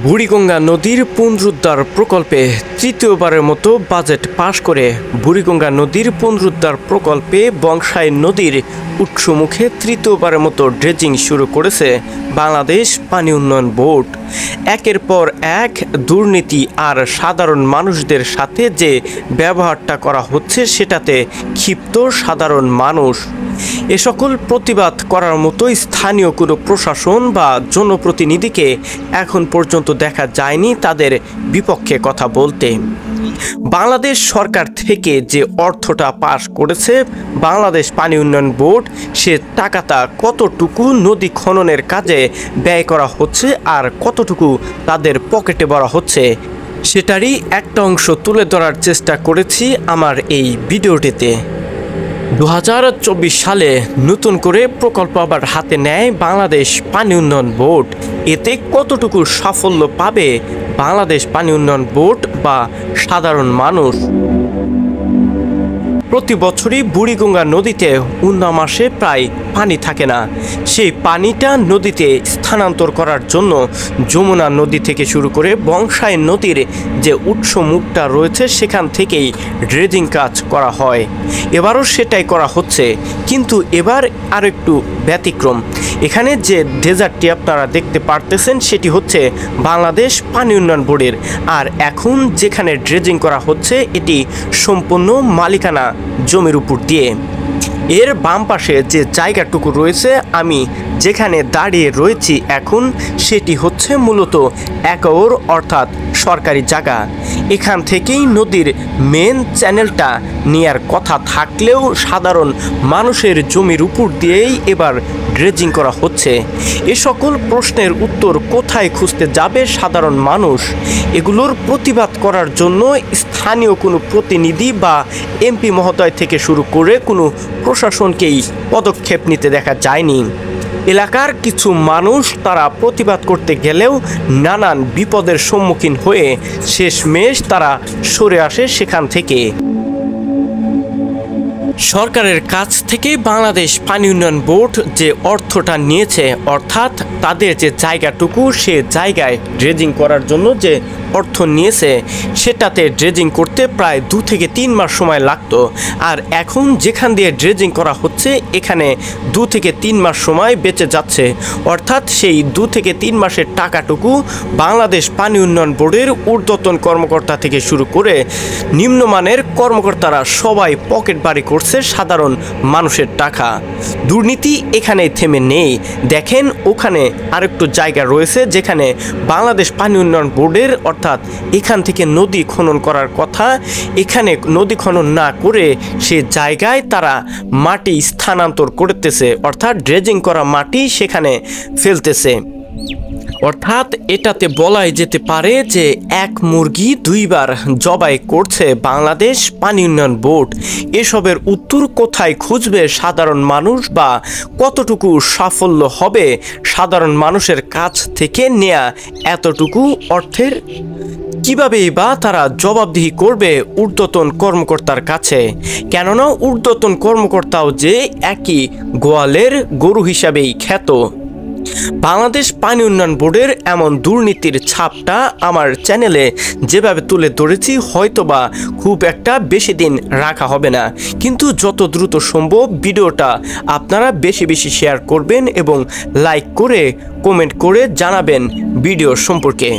বুড়িগঙ্গা নদীর পুনরুদ্ধার প্রকল্পে তৃতীয়বারের মতো বাজেট পাশ করে বুড়িগঙ্গা নদীর পুনরুদ্ধার প্রকল্পে বংশাই নদীর উৎসমুখে তৃতীয়বারের মতো ড্রেজিং শুরু করেছে বাংলাদেশ পানি উন্নয়ন বোর্ড। একের পর এক দুর্নীতি আর সাধারণ মানুষদের সাথে যে ব্যবহারটা করা হচ্ছে সেটাতে ক্ষিপ্ত সাধারণ মানুষ। এ সকল প্রতিবাদ করার মতো স্থানীয় কোনো প্রশাসন বা জনপ্রতিনিধিকে এখন পর্যন্ত দেখা যায়নি তাদের বিপক্ষে কথা বলতে। বাংলাদেশ সরকার থেকে যে অর্থটা পাস করেছে বাংলাদেশ পানি উন্নয়ন বোর্ড, সে টাকাটা কতটুকু নদী খননের কাজে ব্যয় করা হচ্ছে আর কতটুকু তাদের পকেটে ভরা হচ্ছে সেটারই একটা অংশ তুলে ধরার চেষ্টা করেছি আমার এই ভিডিওটিতে। 2024 সালে নতুন করে প্রকল্প আবার হাতে নেয় বাংলাদেশ পানি উন্নয়ন বোর্ড। এতে কতটুকু সাফল্য পাবে বাংলাদেশ পানি উন্নয়ন বোর্ড বা সাধারণ মানুষ? প্রতি বছরই বুড়িগঙ্গা নদীতে উন্না মাসে প্রায় পানি থাকে না। সেই পানিটা নদীতে স্থানান্তর করার জন্য যমুনা নদী থেকে শুরু করে বংশাই নদীর যে উৎস মুখটা রয়েছে সেখান থেকেই ড্রেজিং কাজ করা হয়। এবারও সেটাই করা হচ্ছে, কিন্তু এবার আর একটু ব্যতিক্রম। এখানে যে ডেজার্টটি আপনারা দেখতে পারতেছেন সেটি হচ্ছে বাংলাদেশ পানি উন্নয়ন বোর্ডের, আর এখন যেখানে ড্রেজিং করা হচ্ছে এটি সম্পূর্ণ মালিকানা জমির উপর দিয়ে। এর বাম পাশে যে জায়গাটুকু রয়েছে আমি যেখানে দাঁড়িয়ে রয়েছি এখন, সেটি হচ্ছে মূলত একর অর্থাৎ সরকারি জায়গা। এখান থেকেই নদীর মেন চ্যানেলটা নেয়ার কথা থাকলেও সাধারণ মানুষের জমির উপর দিয়েই এবার ড্রেজিং করা হচ্ছে। এ সকল প্রশ্নের উত্তর কোথায় খুঁজতে যাবে সাধারণ মানুষ? এগুলোর প্রতিবাদ করার জন্য স্থানীয় কোনো প্রতিনিধি বা এমপি মহোদয় থেকে শুরু করে কোনো প্রশাসনকেই পদক্ষেপ নিতে দেখা যায়নি। এলাকার কিছু মানুষ তারা প্রতিবাদ করতে গেলেও নানান বিপদের সম্মুখীন হয়ে শেষমেশ তারা সরে আসে সেখান থেকে। সরকারের কাছ থেকে বাংলাদেশ পানি উন্নয়ন বোর্ড যে অর্থটা নিয়েছে, অর্থাৎ তাদের যে জায়গাটুকু সে জায়গায় ড্রেজিং করার জন্য যে অর্থ নিয়েছে সেটাতে ড্রেজিং করতে প্রায় 2 থেকে 3 মাস সময় লাগতো। আর এখন যেখান দিয়ে ড্রেজিং করা হচ্ছে এখানে 2 থেকে 3 মাস সময় বেঁচে যাচ্ছে। অর্থাৎ সেই 2 থেকে 3 মাসের টাকাটুকু বাংলাদেশ পানি উন্নয়ন বোর্ডের ঊর্ধ্বতন কর্মকর্তা থেকে শুরু করে নিম্নমানের কর্মকর্তারা সবাই পকেট বাড়ি করছে সাধারণ মানুষের টাকা। দুর্নীতি এখানে থেমে নেই। দেখেন ওখানে আরেকটু জায়গা রয়েছে যেখানে বাংলাদেশ পানি উন্নয়ন বোর্ডের অর্থাৎ এখান থেকে নদী খনন করার কথা, এখানে নদী খনন না করে সে জায়গায় তারা মাটি স্থানান্তর করতেছে, অর্থাৎ ড্রেজিং করা মাটি সেখানে ফেলতেছে। অর্থাৎ এটাতে বলাই যেতে পারে যে এক মুরগি 2 বার জবাই করছে বাংলাদেশ পানি উন্নয়ন বোর্ড। এসবের উত্তর কোথায় খুঁজবে সাধারণ মানুষ বা কতটুকু সাফল্য হবে সাধারণ মানুষের কাছ থেকে নেয়া এতটুকু অর্থের? কিভাবেই বা তারা জবাবদিহি করবে ঊর্ধ্বতন কর্মকর্তার কাছে? কেননা ঊর্ধ্বতন কর্মকর্তাও যে একই গোয়ালের গরু হিসাবেই খ্যাত। বাংলাদেশ পানি উন্নয়ন বোর্ডের এমন দুর্নীতির ছাপটা আমার চ্যানেলে যেভাবে তুলে ধরেছি হয়তোবা খুব একটা বেশি দিন রাখা হবে না, কিন্তু যত দ্রুত সম্ভব ভিডিওটা আপনারা বেশি বেশি শেয়ার করবেন এবং লাইক করে কমেন্ট করে জানাবেন ভিডিও সম্পর্কে।